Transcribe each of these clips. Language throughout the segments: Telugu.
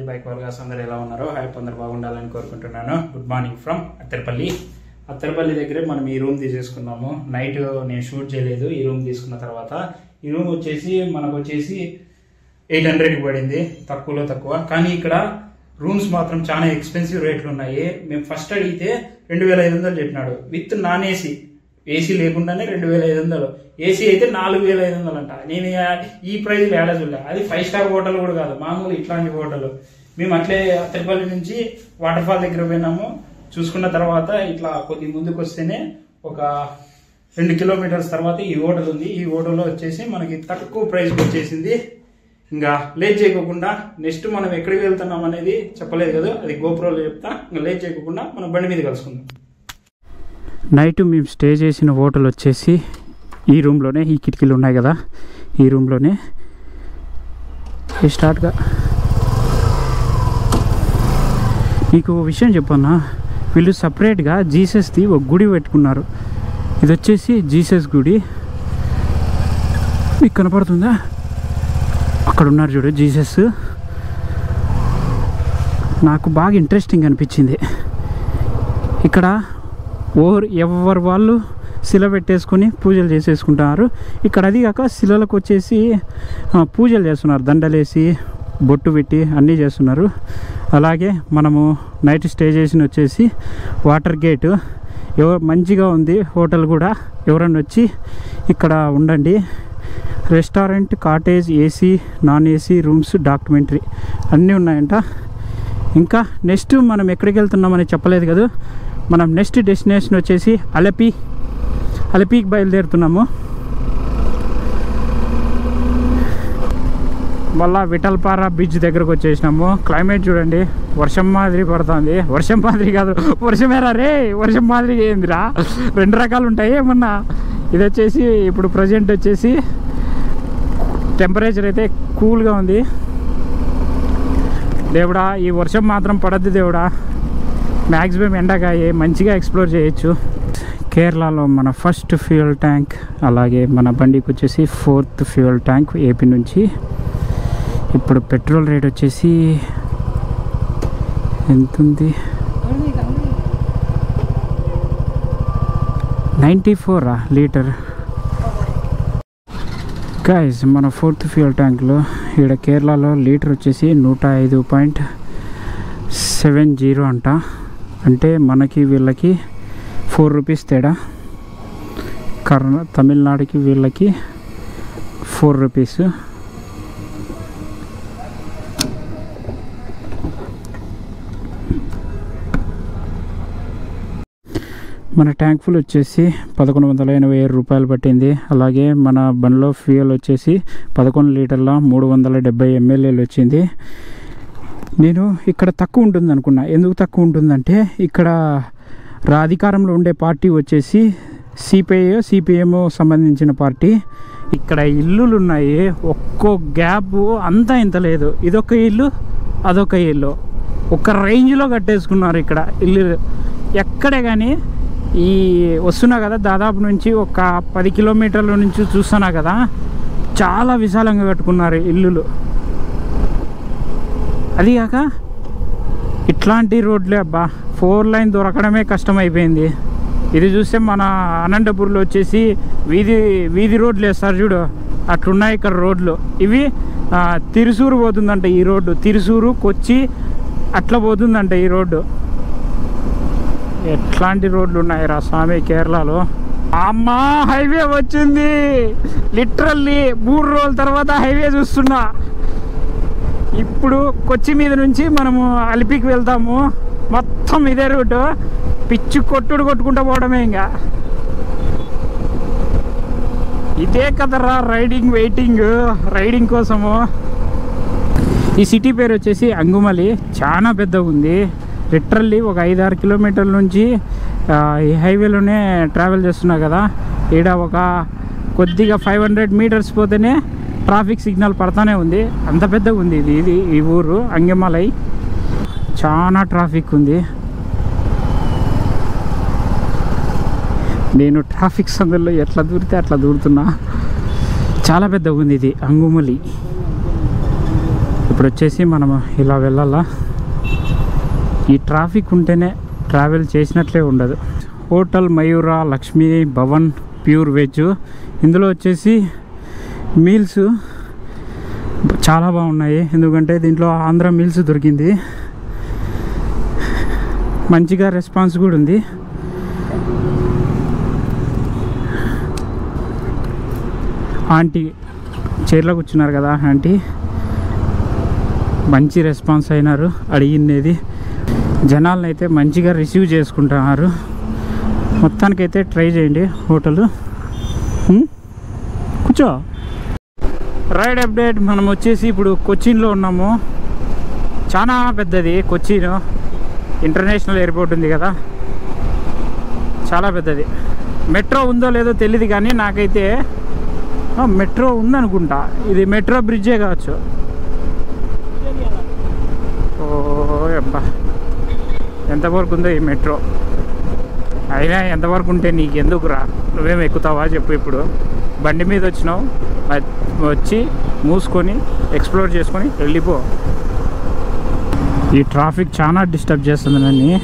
బైక్ వర్గాస్ అందరూ ఎలా ఉన్నారో హ్యాపీ అందరూ బాగుండాలని కోరుకుంటున్నాను. గుడ్ మార్నింగ్ ఫ్రమ్ అత్తరపల్లి దగ్గరే మనం ఈ రూమ్ తీసేసుకున్నాము. నైట్ నేను షూట్ చేయలేదు. ఈ రూమ్ తీసుకున్న తర్వాత ఈ రూమ్ వచ్చేసి మనకు వచ్చేసి 800 పడింది, తక్కువలో తక్కువ. కానీ ఇక్కడ రూమ్స్ మాత్రం చాలా ఎక్స్పెన్సివ్ రేట్లు ఉన్నాయి. మేము ఫస్ట్ అడిగితే 2500 చెప్పినాడు విత్ నాన్ ఏసీ. ఏసీ లేకుండానే 2500, ఏసీ అయితే 4500 అంట. నేను ఈ ప్రైస్ ఏడా చూడలే. అది 5 స్టార్ హోటల్ కూడా కాదు, మామూలు ఇట్లాంటి హోటల్. మేము అట్లే అత్తరపల్లి నుంచి వాటర్ ఫాల్ దగ్గర పోయినాము. చూసుకున్న తర్వాత ఇట్లా కొద్ది ముందుకు వస్తేనే ఒక 2 కిలోమీటర్స్ తర్వాత ఈ హోటల్ ఉంది. ఈ హోటల్లో వచ్చేసి మనకి తక్కువ ప్రైస్కి వచ్చేసింది. ఇంకా లేట్ చేయకుండా నెక్స్ట్ మనం ఎక్కడికి వెళ్తున్నాం అనేది చెప్పలేదు కదా, అది గోప్రోలో చెప్తా. ఇంకా లేట్ చేయకుండా మనం బండి మీద కలుసుకుందాం. నైట్ మేము స్టే చేసిన హోటల్ వచ్చేసి ఈ రూమ్లోనే. ఈ కిటికీలు ఉన్నాయి కదా, ఈ రూమ్లోనే. స్టార్ట్గా మీకు విషయం చెప్పన్నా, వీళ్ళు సపరేట్గా జీసస్ది ఒక గుడి పెట్టుకున్నారు. ఇది వచ్చేసి జీసస్ గుడి. మీకు కనపడుతుందా? అక్కడ ఉన్నారు చూడు జీసస్. నాకు బాగా ఇంట్రెస్టింగ్ అనిపించింది. ఇక్కడ ఎవరు వాళ్ళు శిల పెట్టేసుకొని పూజలు చేసేసుకుంటున్నారు. ఇక్కడ అది కాక శిలలకు వచ్చేసి పూజలు చేస్తున్నారు, దండలేసి బొట్టు పెట్టి అన్నీ చేస్తున్నారు. అలాగే మనము నైట్ స్టే చేసిన వచ్చేసి వాటర్ గేట్. మంచిగా ఉంది హోటల్ కూడా. ఎవరన్నా వచ్చి ఇక్కడ ఉండండి. Restaurant, cottage, AC, non AC rooms, documentary అన్నీ ఉన్నాయంట. ఇంకా నెక్స్ట్ మనం ఎక్కడికి వెళ్తున్నామని చెప్పలేదు కదా. మనం నెక్స్ట్ డెస్టినేషన్ వచ్చేసి అలపికి బయలుదేరుతున్నాము. మళ్ళా విఠల్పారా బీచ్ దగ్గరకు వచ్చేసినాము. క్లైమేట్ చూడండి, వర్షం మాదిరి పడుతుంది. వర్షం మాదిరి కాదు, వర్షమేరా రే, వర్షం మాదిరి ఏందిరా. 2 రకాలు ఉంటాయి ఏమన్నా. ఇది వచ్చేసి ఇప్పుడు ప్రజెంట్ వచ్చేసి టెంపరేచర్ అయితే కూల్గా ఉంది. దేవుడా ఈ వర్షం మాత్రం పడద్దు దేవుడా. మ్యాక్సిమం ఎండగాయ మంచిగా ఎక్స్ప్లోర్ చేయొచ్చు. కేరళలో మన ఫస్ట్ ఫ్యూయల్ ట్యాంక్, అలాగే మన బండికి వచ్చేసి 4th ఫ్యూయల్ ట్యాంక్ ఏపీ నుంచి. ఇప్పుడు పెట్రోల్ రేట్ వచ్చేసి ఎంత ఉంది? 94 లీటర్. గైస్ మన 4th ఫ్యూయల్ ట్యాంక్లో ఇక్కడ కేరళలో లీటర్ వచ్చేసి 105.70 అంట. అంటే మనకి వీళ్ళకి 4 రూపీస్ తేడా. తమిళనాడుకి వీళ్ళకి 4 రూపీస్. మన ట్యాంక్ ఫుల్ వచ్చేసి 1187 రూపాయలు పట్టింది. అలాగే మన బండ్లో ఫ్యూయల్ వచ్చేసి 11 లీటర్ల 370 ml వచ్చింది. నేను ఇక్కడ తక్కువ ఉంటుంది అనుకున్నా. ఎందుకు తక్కువ ఉంటుందంటే ఇక్కడ అధికారంలో ఉండే పార్టీ వచ్చేసి సిపిఎం సంబంధించిన పార్టీ. ఇక్కడ ఇల్లులు ఉన్నాయి, ఒక్కో గ్యాప్ అంతా ఇంత లేదు. ఇదొక ఇల్లు, అదొక ఇల్లు, ఒక రేంజ్లో కట్టేసుకున్నారు ఇక్కడ ఇల్లు. ఎక్కడే కానీ ఈ వస్తున్నా కదా, దాదాపు నుంచి ఒక 10 కిలోమీటర్ల నుంచి చూస్తున్నా కదా, చాలా విశాలంగా కట్టుకున్నారు ఇల్లులు. అదిగాక ఇట్లాంటి రోడ్లే అబ్బా, 4 లైన్ దొరకడమే కష్టమైపోయింది. ఇది చూస్తే మన అనంతపూర్లో వచ్చేసి వీధి రోడ్లు వేస్తారు చూడు, అట్లున్నాయి ఇక్కడ రోడ్లు. ఇవి తిరుసూరు పోతుందంట ఈ రోడ్డు. తిరుసూరు, కొచ్చి అట్లా పోతుందంట ఈ రోడ్డు. ఎట్లాంటి రోడ్లు ఉన్నాయి రా స్వామి కేరళలో. అమ్మా హైవే వచ్చింది. లిటరల్లీ 3 రోజుల తర్వాత హైవే చూస్తున్నా. ఇప్పుడు కొచ్చి మీద నుంచి మనము అలిపికి వెళ్తాము. మొత్తం ఇదే రూటు, పిచ్చి కొట్టుకుంటూ పోవడమే. ఇంకా ఇదే కదరా రైడింగ్ కోసము. ఈ సిటీ పేరు వచ్చేసి అంగుమలి. చాలా పెద్దగా ఉంది. లిటరల్లీ ఒక 5-6 కిలోమీటర్ల నుంచి ఈ హైవేలోనే ట్రావెల్ చేస్తున్నా కదా. ఈడ ఒక కొద్దిగా 500 మీటర్స్ పోతేనే ట్రాఫిక్ సిగ్నల్ పడతానే ఉంది. అంత పెద్దగా ఉంది ఇది ఈ ఊరు అంగమలై. చాలా ట్రాఫిక్ ఉంది. నేను ట్రాఫిక్ సందులో ఎట్లా దూరితే అట్లా దూరుతున్నా. చాలా పెద్దగా ఉంది ఇది అంగుమలి. ఇప్పుడు వచ్చేసి మనం ఇలా వెళ్ళాలా. ఈ ట్రాఫిక్ ఉంటేనే ట్రావెల్ చేసినట్లే ఉండదు. Hotel Mayura Lakshmi Bhavan pure veg. ఇందులో వచ్చేసి మీల్స్ చాలా బాగున్నాయి, ఎందుకంటే దీంట్లో ఆంధ్ర మీల్స్ దొరికింది. మంచిగా రెస్పాన్స్ కూడా ఉంది. ఆంటీ చైర్లో కూర్చున్నారు కదా, ఆంటీ మంచి రెస్పాన్స్ అయినారు. అడిగినది జనాలను అయితే మంచిగా రిసీవ్ చేసుకుంటున్నారు. మొత్తానికైతే ట్రై చేయండి హోటల్. కూర్చో. Ride update. మనం వచ్చేసి ఇప్పుడు కొచ్చిన్లో ఉన్నాము. చాలా పెద్దది కొచ్చిన్. ఇంటర్నేషనల్ ఎయిర్పోర్ట్ ఉంది కదా, చాలా పెద్దది. మెట్రో ఉందో లేదో తెలియదు కానీ నాకైతే మెట్రో ఉందనుకుంటా. ఇది మెట్రో బ్రిడ్జే కావచ్చు. ఓ అబ్బా, ఎంతవరకు ఉందో ఈ మెట్రో. అయినా ఎంతవరకు ఉంటే నీకు ఎందుకురా, నువ్వేం ఎక్కుతావా చెప్పు. ఇప్పుడు బండి మీద వచ్చినావు, వచ్చి మూసుకొని ఎక్స్ప్లోర్ చేసుకొని వెళ్ళిపో. ఈ ట్రాఫిక్ చాలా డిస్టర్బ్ చేస్తుంది నన్ను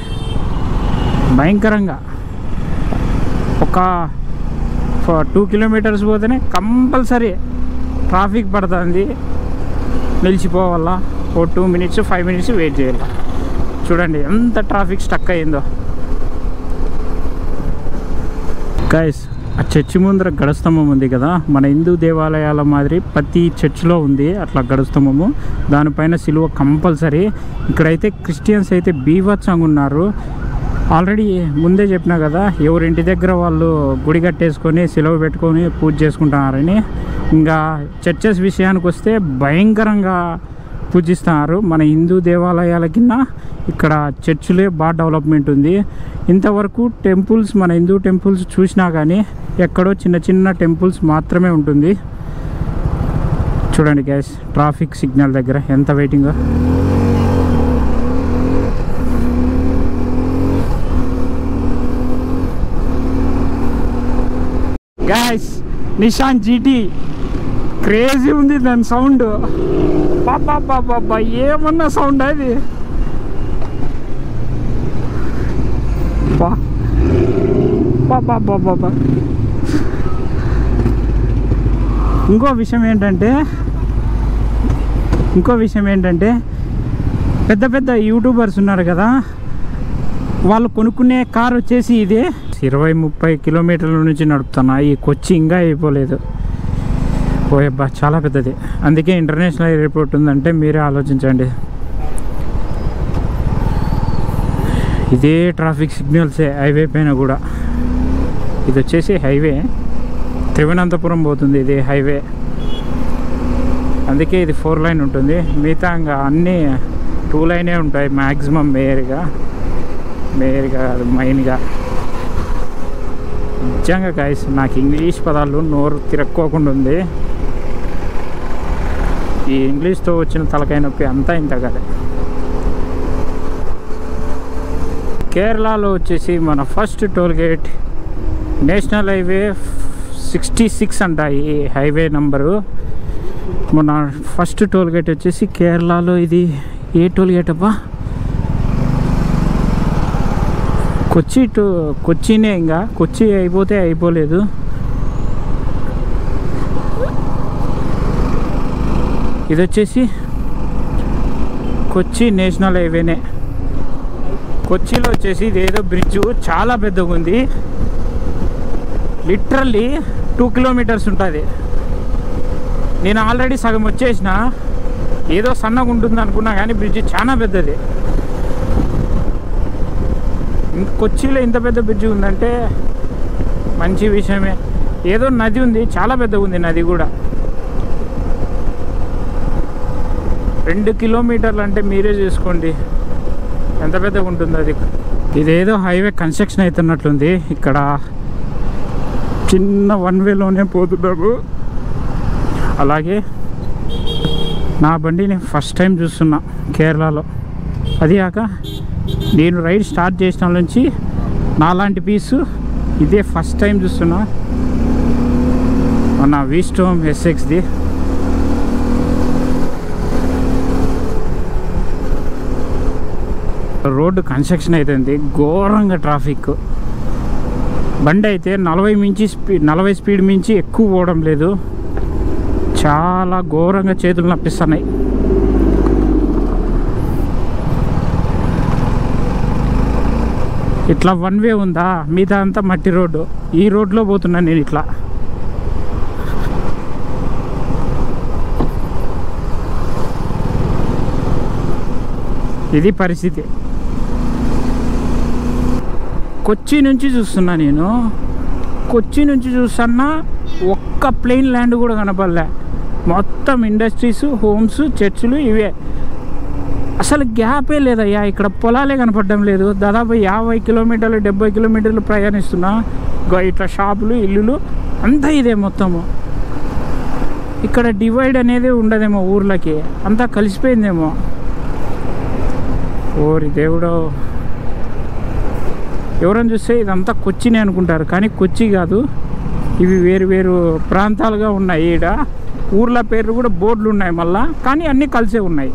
భయంకరంగా. ఒక 2 కిలోమీటర్స్ పోతేనే కంపల్సరీ ట్రాఫిక్ పడుతుంది. నిలిచిపోవాలా, ఓ 2 మినిట్స్ 5 మినిట్స్ వెయిట్ చేయాలి. చూడండి ఎంత ట్రాఫిక్ స్టక్ అయిందో. గైస్, ఆ చర్చి ముందర గడస్తంభం ఉంది కదా, మన హిందూ దేవాలయాల మాదిరి ప్రతి చర్చిలో ఉంది అట్లా గడస్తంభము. దానిపైన సిలువ కంపల్సరీ. ఇక్కడైతే క్రిస్టియన్స్ అయితే బీభత్సంగా ఉన్నారు. ఆల్రెడీ ముందే చెప్పినా కదా, ఎవరింటి దగ్గర వాళ్ళు గుడి కట్టేసుకొని సిలువ పెట్టుకొని పూజ చేసుకుంటున్నారని. ఇంకా చర్చెస్ విషయానికి వస్తే భయంకరంగా పూజిస్తున్నారు. మన హిందూ దేవాలయాల కింద ఇక్కడ చర్చిలే బాగా డెవలప్మెంట్ ఉంది. ఇంతవరకు టెంపుల్స్, మన హిందూ టెంపుల్స్ చూసినా కానీ ఎక్కడో చిన్న చిన్న టెంపుల్స్ మాత్రమే ఉంటుంది. చూడండి గైస్, ట్రాఫిక్ సిగ్నల్ దగ్గర ఎంత వెయిటింగ్. గైస్, నిషాన్ జీటీ క్రేజీ ఉంది దాని సౌండ్. బాబా ఏమన్నా సౌండ్ అది. బాబా ఇంకో విషయం ఏంటంటే పెద్ద పెద్ద యూట్యూబర్స్ ఉన్నారు కదా, వాళ్ళు కొనుక్కునే కార్ వచ్చేసి ఇదే. 20-30 కిలోమీటర్ల నుంచి నడుపుతున్నా. ఈ కొచ్చి ఇంకా అయిపోలేదు. ఓయబ్బా, చాలా పెద్దది. అందుకే ఇంటర్నేషనల్ ఎయిర్పోర్ట్ ఉందంటే మీరే ఆలోచించండి. ఇదే ట్రాఫిక్ సిగ్నల్సే హైవే పైన కూడా. ఇది వచ్చేసి హైవే, తిరువనంతపురం పోతుంది ఇది హైవే. అందుకే ఇది 4 లైన్ ఉంటుంది. మిగతా ఇంకా అన్నీ 2 లైనే ఉంటాయి మ్యాక్సిమం. మేయర్గా మెయిన్గా. నిజంగా గైస్, నాకు ఇంగ్లీష్ పదాలు నోరు తిరక్కోకుండా ఉంది. ఈ ఇంగ్లీష్తో వచ్చిన తలకాయ నొప్పి అంతా ఇంత కదా. కేరళలో వచ్చేసి మన first toll gate national highway 66 అంట ఈ హైవే నంబరు. మన ఫస్ట్ టోల్ గేట్ వచ్చేసి కేరళలో. ఇది ఏ టోల్ గేట్ అబ్బా? కొచ్చినే. ఇంకా కొచ్చి అయిపోతే అయిపోలేదు. ఇది వచ్చేసి కొచ్చి నేషనల్ హైవేనే. కొచ్చిలో వచ్చేసి ఇదేదో బ్రిడ్జు చాలా పెద్దగా ఉంది. లిటరల్లీ 2 కిలోమీటర్స్ ఉంటుంది. నేను ఆల్రెడీ సగం వచ్చేసిన. ఏదో సన్నగా ఉంటుంది అనుకున్నా కానీ బ్రిడ్జ్ చాలా పెద్దది. కొచ్చిలో ఇంత పెద్ద బ్రిడ్జ్ ఉందంటే మంచి విషయమే. ఏదో నది ఉంది, చాలా పెద్దగా ఉంది నది కూడా. 2 కిలోమీటర్లు అంటే మీరే చూసుకోండి ఎంత పెద్దగా ఉంటుందో అది. ఇదేదో హైవే కన్స్ట్రక్షన్ అవుతున్నట్లుంది. ఇక్కడ చిన్న 1 వేలోనే పోతున్నాము. అలాగే నా బండిని ఫస్ట్ టైం చూస్తున్నా కేరళలో. అది కాక నేను రైడ్ స్టార్ట్ చేసిన నుంచి నాలాంటి పీసు ఇదే ఫస్ట్ టైం చూస్తున్నా. మన వీస్టోమ్ SXది. రోడ్డు కన్స్ట్రక్షన్ అవుతుంది, ఘోరంగా ట్రాఫిక్. బండి అయితే 40 స్పీడ్ మించి ఎక్కువ పోవడం లేదు. చాలా ఘోరంగా చేతులు నొప్పిస్తున్నాయి. ఇట్లా వన్ వే ఉందా, మిగతా అంతా మట్టి రోడ్డు. ఈ రోడ్లో పోతున్నాను నేను ఇట్లా. ఇది పరిస్థితి. కొచ్చి నుంచి చూస్తున్నా నేను. కొచ్చి నుంచి చూస్తున్నా ఒక్క ప్లెయిన్ ల్యాండ్ కూడా కనపడలే. మొత్తం ఇండస్ట్రీస్, హోమ్స్, చర్చిలు ఇవే. అసలు గ్యాపే లేదయ్యా. ఇక్కడ పొలాలే కనపడడం లేదు. దాదాపు 50 కిలోమీటర్లు 70 కిలోమీటర్లు ప్రయాణిస్తున్నా. ఇట్లా షాపులు, ఇల్లులు అంతా ఇదే మొత్తము. ఇక్కడ డివైడ్ అనేది ఉండదేమో, ఊర్లకి అంతా కలిసిపోయిందేమో. ఓరి దేవుడో, ఎవరైనా చూస్తే ఇదంతా కొచ్చినే అనుకుంటారు, కానీ కొచ్చి కాదు. ఇవి వేరు వేరు ప్రాంతాలుగా ఉన్నాయి. ఈడ ఊర్ల పేర్లు కూడా బోర్డులు ఉన్నాయి మళ్ళా, కానీ అన్నీ కలిసే ఉన్నాయి.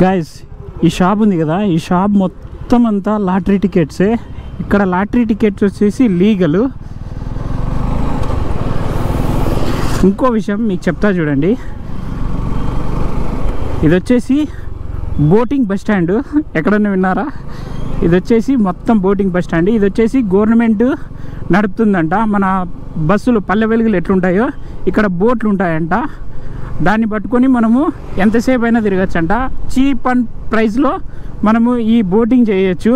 గైస్, ఈ షాప్ ఉంది కదా, ఈ షాప్ మొత్తం అంతా లాటరీ టికెట్సే. ఇక్కడ లాటరీ టికెట్స్ వచ్చేసి లీగల్. ఇంకో విషయం మీకు చెప్తా చూడండి. ఇది వచ్చేసి బోటింగ్ బస్ స్టాండ్. ఎక్కడన్నా విన్నారా? ఇది వచ్చేసి మొత్తం బోటింగ్ బస్ స్టాండ్. ఇది వచ్చేసి గవర్నమెంట్ నడుపుతుందంట. మన బస్సులు పల్లె వెలుగులు ఎట్లుంటాయో ఇక్కడ బోట్లు ఉంటాయంట. దాన్ని పట్టుకొని మనము ఎంతసేపు అయినా తిరగచ్చంట. చీప్ అండ్ ప్రైస్లో మనము ఈ బోటింగ్ చేయొచ్చు.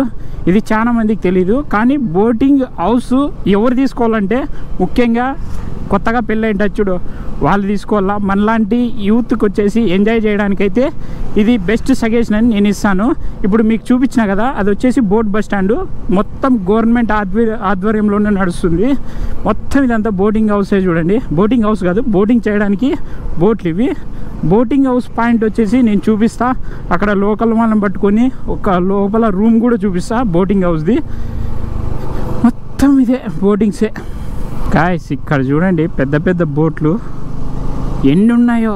ఇది చాలా మందికి తెలీదు, కానీ బోటింగ్ హౌస్ ఎవరు తీసుకోవాలంటే ముఖ్యంగా కొత్తగా పెళ్ళైన చూడు వాళ్ళు తీసుకోవాలా. మనలాంటి యూత్కి వచ్చేసి ఎంజాయ్ చేయడానికైతే ఇది బెస్ట్ సజెషన్ అని నేను ఇస్తాను. ఇప్పుడు మీకు చూపించిన కదా, అది వచ్చేసి బోట్ బస్ స్టాండు. మొత్తం గవర్నమెంట్ ఆధ్వర్యంలోనే నడుస్తుంది. మొత్తం ఇదంతా బోటింగ్ హౌసే చూడండి. బోటింగ్ హౌస్ కాదు, బోటింగ్ చేయడానికి బోట్లు ఇవి. బోటింగ్ హౌస్ పాయింట్ వచ్చేసి నేను చూపిస్తా. అక్కడ లోకల్ వాళ్ళని పట్టుకొని ఒక లోపల రూమ్ కూడా చూపిస్తా బోటింగ్ హౌస్ది. మొత్తం ఇదే బోటింగ్సే. గాయ్స్, ఇక్కడ చూడండి పెద్ద పెద్ద బోట్లు ఎన్ని ఉన్నాయో.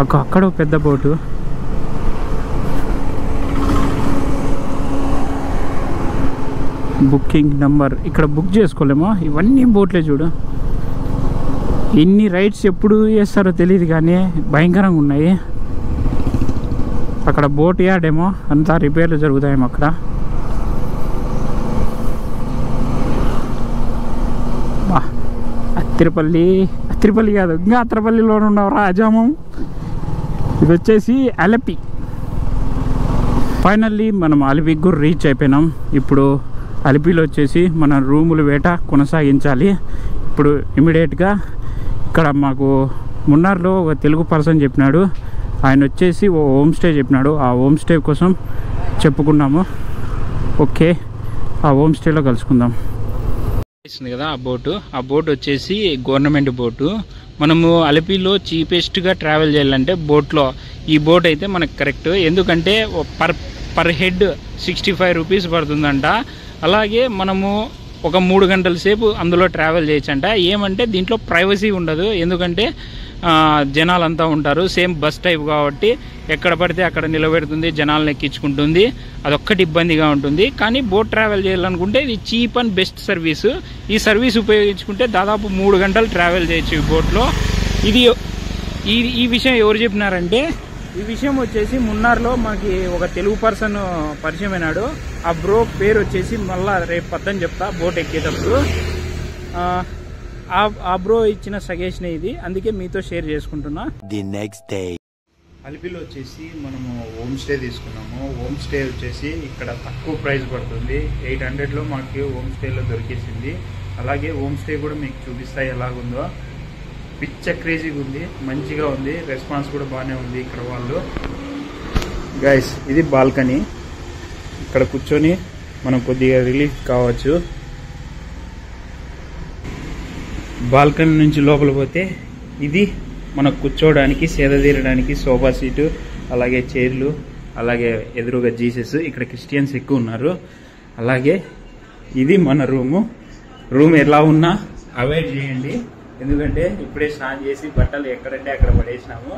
అక్కడ పెద్ద బోటు. బుకింగ్ నెంబర్ ఇక్కడ బుక్ చేసుకోలేమో. ఇవన్నీ బోట్లే చూడు. ఇన్ని రైడ్స్ ఎప్పుడు చేస్తారో తెలియదు, కానీ భయంకరంగా ఉన్నాయి. అక్కడ బోట్ యార్డ్ ఏమో, అంతా రిపేర్లు జరుగుతాయేమో అక్కడ. తిరుపల్లి కాదు, ఇంకా అత్రపల్లిలో ఉన్నావు రాజామం. ఇది వచ్చేసి అలపి. ఫైనల్లీ మనం అలిపికి కూడా రీచ్ అయిపోయినాం. ఇప్పుడు అలిపిలో వచ్చేసి మన రూములు వేట కొనసాగించాలి. ఇప్పుడు ఇమీడియట్గా ఇక్కడ మాకు మున్నార్లో ఒక తెలుగు పర్సన్ చెప్పినాడు. ఆయన వచ్చేసి ఓ హోమ్ స్టే చెప్పినాడు. ఆ హోమ్ స్టే కోసం చెప్పుకున్నాము. ఓకే, ఆ హోమ్ స్టేలో కలుసుకుందాం. కదా ఆ బోట్ వచ్చేసి గవర్నమెంట్ బోటు. మనము అలిపిలో చీపెస్ట్గా ట్రావెల్ చేయాలంటే బోట్లో ఈ బోట్ అయితే మనకు కరెక్ట్. ఎందుకంటే పర్ హెడ్ 65 రూపీస్ పడుతుందంట. అలాగే మనము ఒక 3 గంటల సేపు అందులో ట్రావెల్ చేయొచ్చంట. ఏమంటే దీంట్లో ప్రైవసీ ఉండదు, ఎందుకంటే జనాలంతా ఉంటారు. సేమ్ బస్ టైప్ కాబట్టి ఎక్కడ పడితే అక్కడ నిలబెడుతుంది, జనాలను ఎక్కించుకుంటుంది. అదొక్కటి ఇబ్బందిగా ఉంటుంది. కానీ బోట్ ట్రావెల్ చేయాలనుకుంటే ఇది చీప్ అండ్ బెస్ట్ సర్వీసు. ఈ సర్వీస్ ఉపయోగించుకుంటే దాదాపు 3 గంటలు ట్రావెల్ చేయొచ్చు ఈ బోట్లో. ఈ విషయం ఎవరు చెప్పినారంటే, ఈ విషయం వచ్చేసి మున్నార్లో మాకు ఒక తెలుగు పర్సన్ పరిచయం అయినాడు. ఆ బ్రో పేరు వచ్చేసి మళ్ళా రేపు పద్దని చెప్తా బోట్ ఎక్కేటప్పుడు. ఆ బ్రో ఇచ్చిన సజెషన్ ఇది, అందుకే మీతో షేర్ చేసుకుంటున్నా. ది నెక్స్ట్ డే అలిపిలో వచ్చేసి మనము హోమ్ స్టే తీసుకున్నాము. హోమ్ స్టే వచ్చేసి ఇక్కడ తక్కువ ప్రైస్ పడుతుంది. 800లో మాకు హోమ్ స్టేలో దొరికేసింది. అలాగే హోమ్ స్టే కూడా మీకు చూపిస్తా ఎలాగుందో. పిచ్చ క్రేజీగా ఉంది, మంచిగా ఉంది, రెస్పాన్స్ కూడా బాగానే ఉంది ఇక్కడ వాళ్ళు. గైస్, ఇది బాల్కనీ. ఇక్కడ కూర్చొని మనం కొద్దిగా రిలీఫ్ కావచ్చు. బాల్కనీ నుంచి లోపల పోతే ఇది మనకు కూర్చోవడానికి, సేద తీరడానికి సోఫా సీటు, అలాగే చైర్లు, అలాగే ఎదురుగా జీసస్. ఇక్కడ క్రిస్టియన్స్ ఎక్కువ ఉన్నారు. అలాగే ఇది మన రూమ్ ఎలా ఉన్నా అవాయిడ్ చేయండి, ఎందుకంటే ఇప్పుడే స్నానం చేసి బట్టలు ఎక్కడంటే అక్కడ పడేసినాము.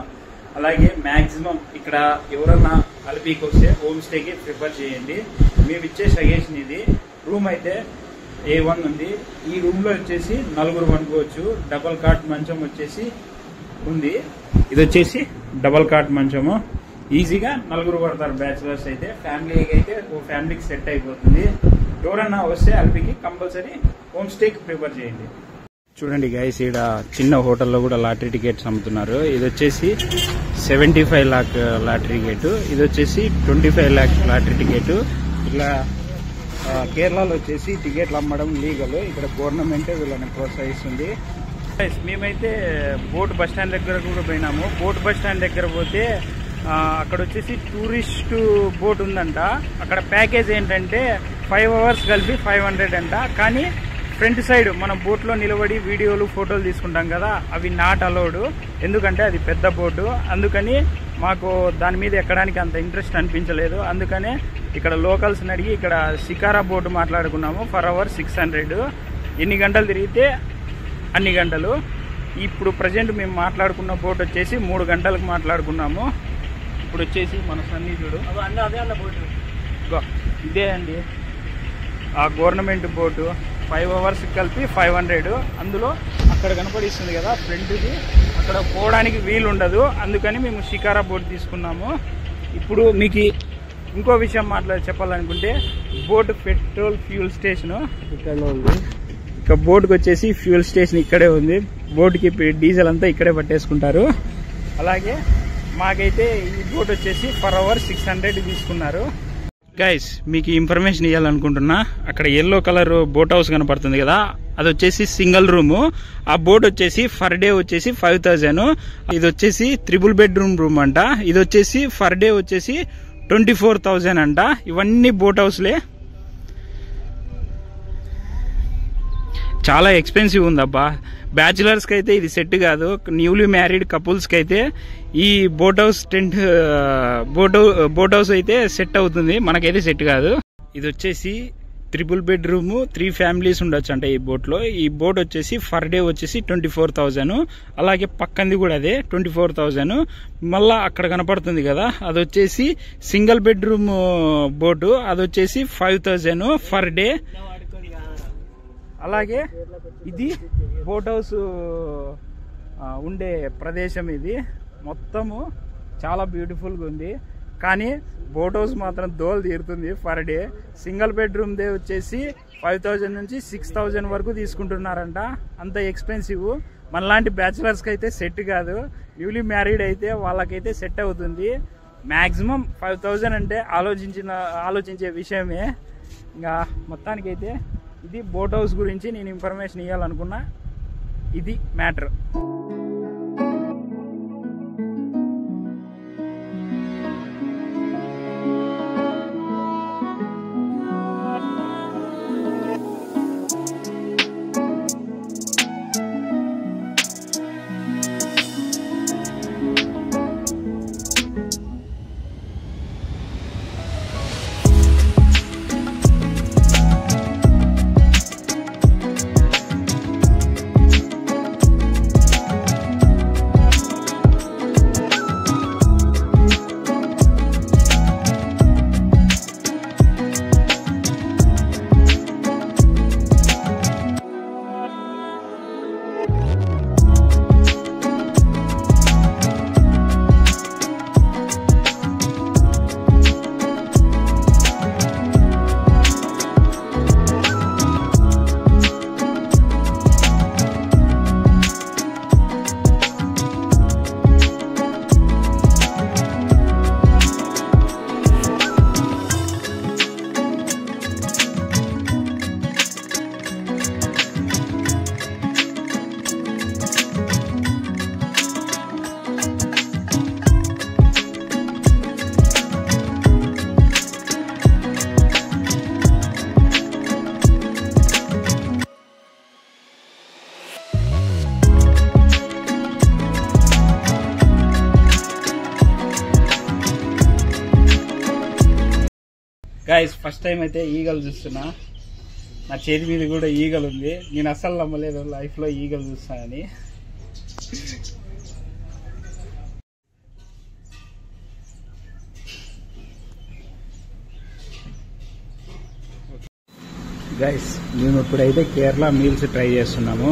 అలాగే మాక్సిమం ఇక్కడ ఎవరన్నా అల్పీకి వస్తే హోమ్ స్టేకి ప్రిఫర్ చేయండి. మేము ఇచ్చే సజెషన్ ఇది. రూమ్ అయితే A1 ఉంది. ఈ రూమ్ లో వచ్చేసి 4 పనుకోవచ్చు. డబల్ కాట్ మంచం వచ్చేసి ఉంది. ఇది వచ్చేసి డబల్ కాట్ మంచము. ఈజీగా 4 పడతారు బ్యాచులర్స్ అయితే. ఫ్యామిలీకి అయితే ఓ ఫ్యామిలీకి సెట్ అయిపోతుంది. ఎవరన్నా వస్తే అల్పీకి కంపల్సరీ హోమ్ స్టేకి ప్రిఫర్ చేయండి. చూడండి గైస్, ఇక్కడ చిన్న హోటల్లో కూడా లాటరీ టికెట్స్ అమ్ముతున్నారు. ఇది వచ్చేసి 75 lakh లాటరీ టికెట్, ఇది వచ్చేసి 25 lakh లాటరీ టికెట్. ఇట్లా కేరళలో వచ్చేసి టికెట్లు అమ్మడం లీగల్. ఇక్కడ గవర్నమెంటే వీళ్ళని ప్రోత్సహిస్తుంది. మేమైతే బోట్ బస్ స్టాండ్ దగ్గర కూడా పోయినాము. బోట్ బస్ స్టాండ్ దగ్గర పోతే అక్కడ వచ్చేసి టూరిస్ట్ బోట్ ఉందంట. అక్కడ ప్యాకేజ్ ఏంటంటే 5 hours కలిపి 500 అంట. కానీ ఫ్రంట్ సైడ్ మనం బోట్లో నిలబడి వీడియోలు ఫోటోలు తీసుకుంటాం కదా, అవి నాట్ అలౌడ్. ఎందుకంటే అది పెద్ద బోటు. అందుకని మాకు దాని మీద ఎక్కడానికి అంత ఇంట్రెస్ట్ అనిపించలేదు. అందుకనే ఇక్కడ లోకల్స్ని అడిగి ఇక్కడ షికారా బోటు మాట్లాడుకున్నాము. Per hour 600. ఎన్ని గంటలు తిరిగితే అన్ని గంటలు. ఇప్పుడు ప్రజెంట్ మేము మాట్లాడుకున్న బోట్ వచ్చేసి 3 గంటలకు మాట్లాడుకున్నాము. ఇప్పుడు వచ్చేసి మన సన్నిధుడు ఇదే అండి ఆ గవర్నమెంట్ బోటు. 5 hours కలిపి 500. అందులో అక్కడ కనపడిస్తుంది కదా ఫ్రంట్కి, అక్కడ పోవడానికి వీలు ఉండదు. అందుకని మేము షికారా బోట్ తీసుకున్నాము. ఇప్పుడు మీకు ఇంకో విషయం చెప్పాలనుకుంటే, బోట్ పెట్రోల్ ఫ్యూల్ స్టేషన్ ఇక్కడ ఉంది. ఇక బోట్కి వచ్చేసి ఫ్యూల్ స్టేషన్ ఇక్కడే ఉంది. బోట్కి డీజిల్ అంతా ఇక్కడే పట్టేసుకుంటారు. అలాగే మాకైతే ఈ బోట్ వచ్చేసి పర్ అవర్ 600 తీసుకున్నారు. గైస్, మీకు ఇన్ఫర్మేషన్ ఇవ్వాలనుకుంటున్నా. అక్కడ ఎల్లో కలర్ బోట్ హౌస్ కనపడుతుంది కదా, అది వచ్చేసి సింగిల్ రూము. ఆ బోట్ వచ్చేసి పర్ డే వచ్చేసి 5000. ఇది వచ్చేసి 3 bedroom రూమ్ అంట. ఇది వచ్చేసి పర్ డే వచ్చేసి 24,000 అంట. ఇవన్నీ బోట్ హౌస్లే. చాలా ఎక్స్పెన్సివ్ ఉందబ్బా. బ్యాచులర్స్కి అయితే ఇది సెట్ కాదు. న్యూలీ మ్యారీడ్ కపుల్స్కి అయితే ఈ బోట్ హౌస్ అయితే సెట్ అవుతుంది. మనకైతే సెట్ కాదు. ఇది వచ్చేసి 3 bedroom 3 families ఉండొచ్చు అంట ఈ బోట్లో. ఈ బోట్ వచ్చేసి పర్ డే వచ్చేసి 24,000. అలాగే పక్కంది కూడా అదే 24,000. మళ్ళా అక్కడ కనపడుతుంది కదా, అది వచ్చేసి సింగిల్ బెడ్రూమ్ బోటు. అది వచ్చేసి 5,000 పర్ డే. అలాగే ఇది బోట్ హౌస్ ఉండే ప్రదేశం. ఇది మొత్తము చాలా బ్యూటిఫుల్గా ఉంది. కానీ బోట్ హౌస్ మాత్రం దోలు తీరుతుంది per day. Single bedroom they వచ్చేసి 5,000 నుంచి 6,000 వరకు తీసుకుంటున్నారంట. అంత ఎక్స్పెన్సివ్. మనలాంటి బ్యాచులర్స్కి అయితే సెట్ కాదు. న్యూలీ మ్యారీడ్ అయితే వాళ్ళకైతే సెట్ అవుతుంది. మ్యాక్సిమం 5,000 అంటే ఆలోచించే విషయమే. ఇంకా మొత్తానికైతే ఇది బోట్ హౌస్ గురించి నేను ఇన్ఫర్మేషన్ ఇవ్వాలనుకున్నా. ఇది మ్యాటర్. గైస్, ఫస్ట్ టైం అయితే ఈగలు చూస్తున్నా. నా చేతి మీద కూడా ఈగలు ఉంది. నేను అస్సలు నమ్మలేదు లైఫ్లో ఈగలు చూస్తానని. గైస్ మేము ఇప్పుడైతే కేరళ మీల్స్ ట్రై చేస్తున్నాము.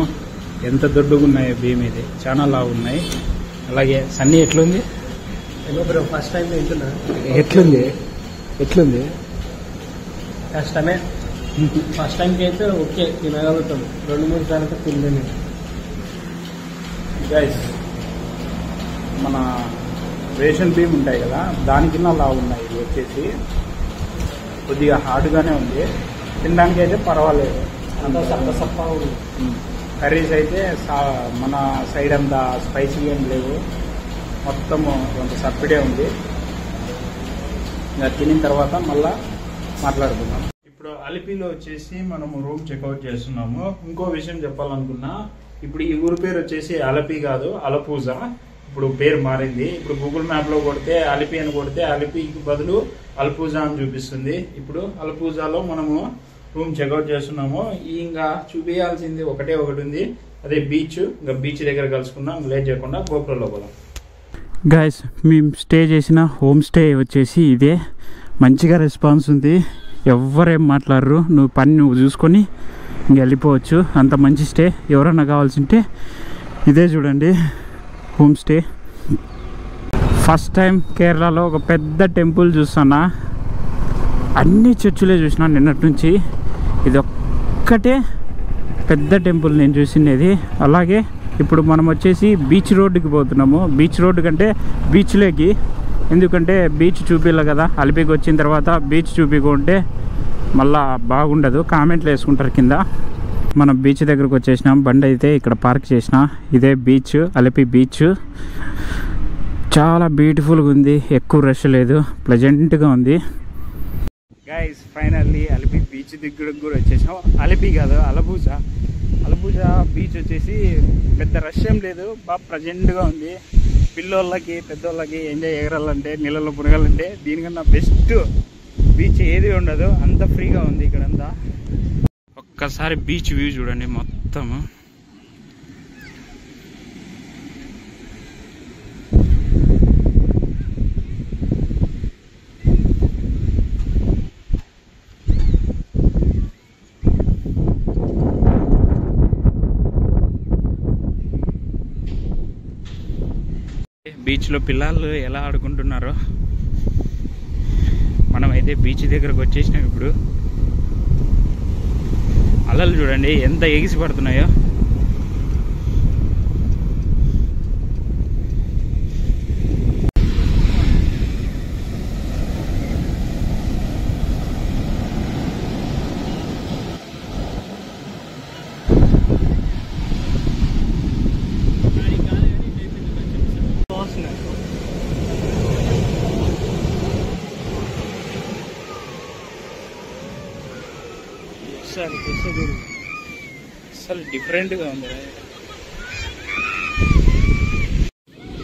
ఎంత దొడ్డుగా ఉన్నాయో బియ్యం ఇది, చాలా లావు ఉన్నాయి. అలాగే సన్నీ ఎట్లుంది? బ్రో ఫస్ట్ టైం తింటున్నా. ఎట్లుంది? కష్టమే. ఫస్ట్ టైంకి అయితే ఓకే తినగలుగుతాం, 2-3 సార్లు తినలేము. గైస్ మన రేషన్ బియ్యం ఉంటాయి కదా, దానికిన్నా లావు ఉన్నాయి. ఇది వచ్చేసి కొద్దిగా హార్డ్గానే ఉంది, తినడానికి అయితే పర్వాలేదు. అంతా సప్ప ఉంది. కర్రీస్ అయితే మన సైడ్ అంతా స్పైసీ ఏం లేవు, మొత్తం కొంత సప్పిడే ఉంది. ఇంకా తినిన తర్వాత మళ్ళా మాట్లాడుకుందాం. ఇప్పుడు అలిపిలో వచ్చేసి మనము రూమ్ చెక్అవుట్ చేస్తున్నాము. ఇంకో విషయం చెప్పాలనుకున్నా, ఇప్పుడు ఈ ఊరు పేరు వచ్చేసి అలపి కాదు, అలపూజా. ఇప్పుడు పేరు మారింది. ఇప్పుడు గూగుల్ మ్యాప్ లో కొడితే అలిపి అని కొడితే అలిపికి బదులు అల్పూజా అని చూపిస్తుంది. ఇప్పుడు అల్పూజాలో మనము రూమ్ చెక్అవుట్ చేస్తున్నాము. ఇంకా చూపించాల్సింది ఒకటి ఉంది, అదే బీచ్. ఇంకా బీచ్ దగ్గర కలుసుకుందాం, లేట్ చేయకుండా గోపురంలో పోదాం. గైస్ మేము స్టే చేసిన హోమ్ స్టే వచ్చేసి ఇదే. మంచిగా రెస్పాన్స్ ఉంది, ఎవరేం మాట్లాడరు. నువ్వు పని నువ్వు చూసుకొని ఇంక వెళ్ళిపోవచ్చు. అంత మంచి స్టే. ఎవరన్నా కావాల్సింటే ఇదే చూడండి హోమ్ స్టే. ఫస్ట్ టైం కేరళలో ఒక పెద్ద టెంపుల్ చూస్తున్నా. అన్ని చర్చులే చూసినా నిన్నటి నుంచి, ఇది ఒక్కటే పెద్ద టెంపుల్ నేను చూసినది. అలాగే ఇప్పుడు మనం వచ్చేసి బీచ్ రోడ్డుకి పోతున్నాము. బీచ్ రోడ్డు కంటే బీచ్లోకి, ఎందుకంటే బీచ్ చూపిల్ల కదా. అలిపికి వచ్చిన తర్వాత బీచ్ చూపించుకుంటే మళ్ళా బాగుండదు, కామెంట్లు వేసుకుంటారు కింద. మనం బీచ్ దగ్గరకు వచ్చేసినాం. బండి అయితే ఇక్కడ పార్క్ చేసిన. ఇదే బీచ్, అలిపి బీచ్. చాలా బ్యూటిఫుల్గా ఉంది, ఎక్కువ రష్ లేదు, ప్లెజెంట్గా ఉంది. గైస్ ఫైనల్లీ అలిపి బీచ్ దగ్గరకు కూడా వచ్చేసాం. అలిపి కాదు, అలపూజా బీచ్ వచ్చేసి పెద్ద రష్ ఏం లేదు, బాగా ప్రజెంట్గా ఉంది. పిల్లోళ్ళకి పెద్దోళ్ళకి ఎంజాయ్ ఎగరాలంటే, నీళ్ళలో పునగాలంటే దీనికన్నా బెస్ట్ బీచ్ ఏది ఉండదు, అంత ఫ్రీగా ఉంది ఇక్కడంతా. ఒక్కసారి బీచ్ వ్యూ చూడండి మొత్తం. బీచ్లో పిల్లలు ఎలా ఆడుకుంటున్నారో. మనమైతే బీచ్ దగ్గరకు వచ్చేసినాం. ఇప్పుడు అలలు చూడండి ఎంత ఎగిసి పడుతున్నాయో. అసలు డిఫరెంట్గా ఉంది.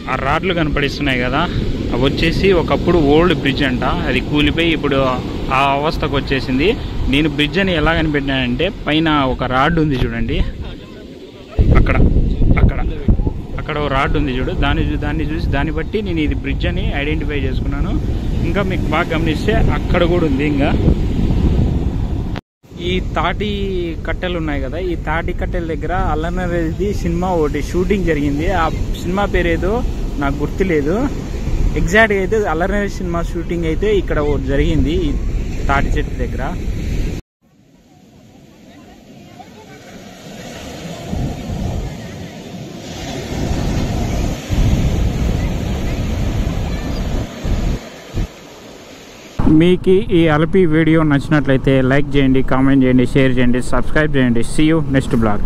ఆ రాడ్లు కనపడిస్తున్నాయి కదా, అవి వచ్చేసి ఒకప్పుడు ఓల్డ్ బ్రిడ్జ్ అంట. అది కూలిపోయి ఇప్పుడు ఆ అవస్థకు వచ్చేసింది. నేను బ్రిడ్జ్ అని ఎలా కనిపెట్టినానంటే, పైన ఒక రాడ్ ఉంది చూడండి, అక్కడ ఒక రాడ్ ఉంది చూడు, దాన్ని చూసి దాన్ని బట్టి నేను ఇది బ్రిడ్జ్ అని ఐడెంటిఫై చేసుకున్నాను. ఇంకా మీకు బాగా గమనిస్తే అక్కడ కూడా ఉంది. ఇంకా ఈ తాటి కట్టెలు ఉన్నాయి కదా, ఈ తాటి కట్టెల దగ్గర అల్లనరేది సినిమా ఒకటి షూటింగ్ జరిగింది. ఆ సినిమా పేరు ఏదో నాకు గుర్తులేదు. ఎగ్జాక్ట్గా అయితే అల్లనరే సినిమా షూటింగ్ అయితే ఇక్కడ ఒకటి జరిగింది ఈ తాటి చెట్టు దగ్గర. మీకు ఈ అలిపి వీడియో నచ్చినట్లయితే లైక్ చేయండి, కామెంట్ చేయండి, షేర్ చేయండి, సబ్స్క్రైబ్ చేయండి. See you next blog.